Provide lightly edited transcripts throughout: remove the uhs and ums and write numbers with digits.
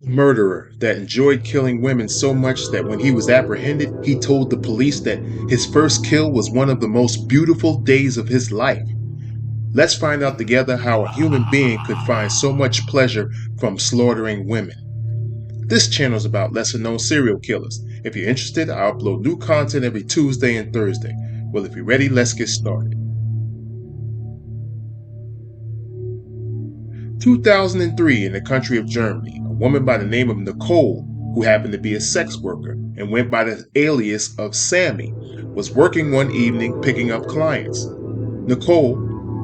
murderer that enjoyed killing women so much that when he was apprehended, he told the police that his first kill was one of the most beautiful days of his life. Let's find out together how a human being could find so much pleasure from slaughtering women. This channel is about lesser known serial killers. If you're interested, I upload new content every Tuesday and Thursday. Well, if you're ready, let's get started. 2003, in the country of Germany, a woman by the name of Nicole, who happened to be a sex worker and went by the alias of Sammy, was working one evening picking up clients. Nicole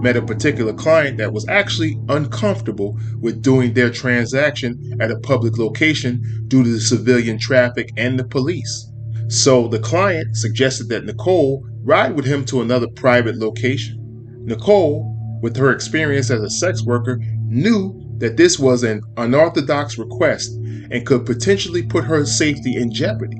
met a particular client that was actually uncomfortable with doing their transaction at a public location due to the civilian traffic and the police. So the client suggested that Nicole ride with him to another private location. Nicole, with her experience as a sex worker, knew that this was an unorthodox request and could potentially put her safety in jeopardy.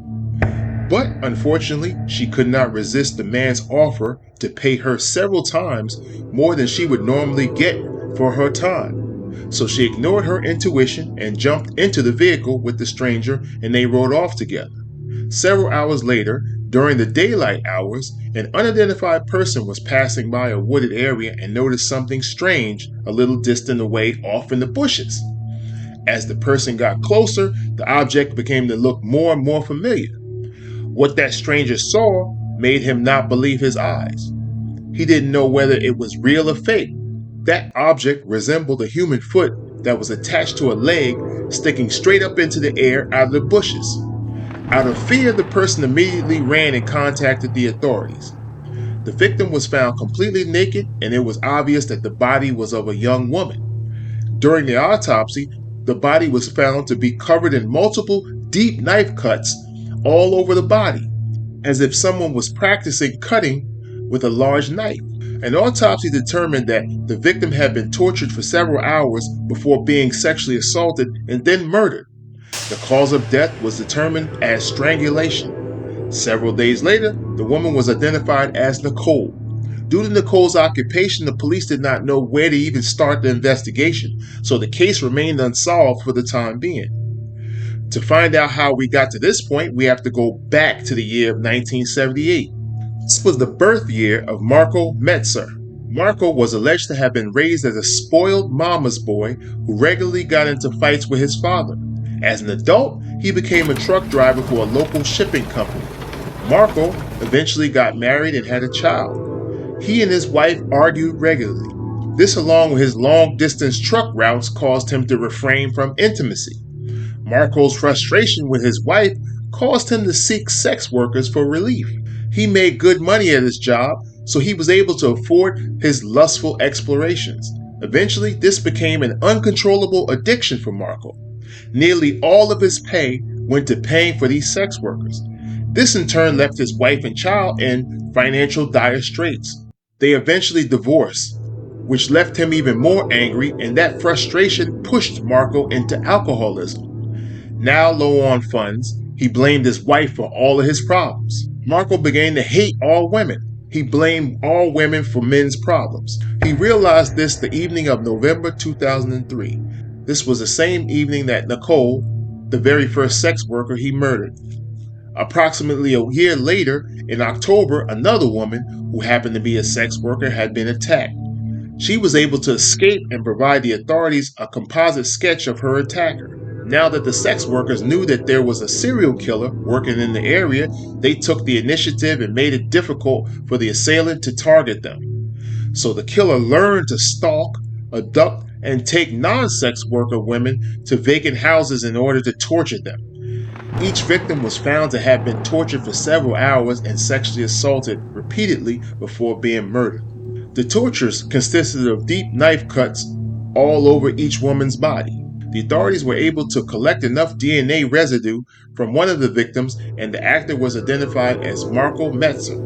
But unfortunately, she could not resist the man's offer to pay her several times more than she would normally get for her time. So she ignored her intuition and jumped into the vehicle with the stranger, and they rode off together. Several hours later, during the daylight hours, an unidentified person was passing by a wooded area and noticed something strange a little distant away off in the bushes. As the person got closer, the object began to look more and more familiar. What that stranger saw made him not believe his eyes. He didn't know whether it was real or fake. That object resembled a human foot that was attached to a leg sticking straight up into the air out of the bushes. Out of fear, the person immediately ran and contacted the authorities. The victim was found completely naked, and it was obvious that the body was of a young woman. During the autopsy, the body was found to be covered in multiple deep knife cuts all over the body, as if someone was practicing cutting with a large knife. An autopsy determined that the victim had been tortured for several hours before being sexually assaulted and then murdered. The cause of death was determined as strangulation. Several days later, the woman was identified as Nicole. Due to Nicole's occupation, the police did not know where to even start the investigation, so the case remained unsolved for the time being. To find out how we got to this point, we have to go back to the year of 1978. This was the birth year of Marco Metzer. Marco was alleged to have been raised as a spoiled mama's boy who regularly got into fights with his father. As an adult, he became a truck driver for a local shipping company. Marco eventually got married and had a child. He and his wife argued regularly. This, along with his long-distance truck routes, caused him to refrain from intimacy. Marco's frustration with his wife caused him to seek sex workers for relief. He made good money at his job, so he was able to afford his lustful explorations. Eventually, this became an uncontrollable addiction for Marco. Nearly all of his pay went to paying for these sex workers. This in turn left his wife and child in financial dire straits. They eventually divorced, which left him even more angry, and that frustration pushed Marco into alcoholism. Now low on funds, he blamed his wife for all of his problems. Marco began to hate all women. He blamed all women for men's problems. He realized this the evening of November 2003. This was the same evening that Nicole, the very first sex worker, he murdered. Approximately a year later, in October, another woman, who happened to be a sex worker, had been attacked. She was able to escape and provide the authorities a composite sketch of her attacker. Now that the sex workers knew that there was a serial killer working in the area, they took the initiative and made it difficult for the assailant to target them. So the killer learned to stalk, abduct, and take non-sex worker women to vacant houses in order to torture them. Each victim was found to have been tortured for several hours and sexually assaulted repeatedly before being murdered. The tortures consisted of deep knife cuts all over each woman's body. The authorities were able to collect enough DNA residue from one of the victims, and the actor was identified as Marco Metzer.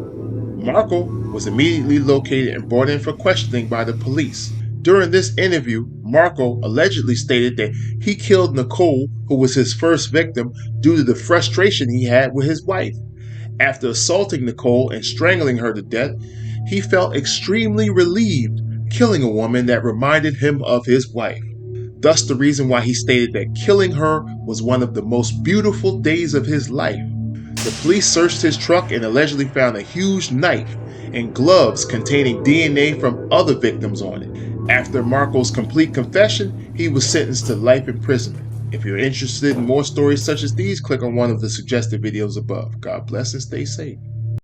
Marco was immediately located and brought in for questioning by the police. During this interview, Marco allegedly stated that he killed Nicole, who was his first victim, due to the frustration he had with his wife. After assaulting Nicole and strangling her to death, he felt extremely relieved killing a woman that reminded him of his wife. thus the reason why he stated that killing her was one of the most beautiful days of his life. The police searched his truck and allegedly found a huge knife and gloves containing DNA from other victims on it. After Marco's complete confession, he was sentenced to life imprisonment. If you're interested in more stories such as these, click on one of the suggested videos above. God bless and stay safe.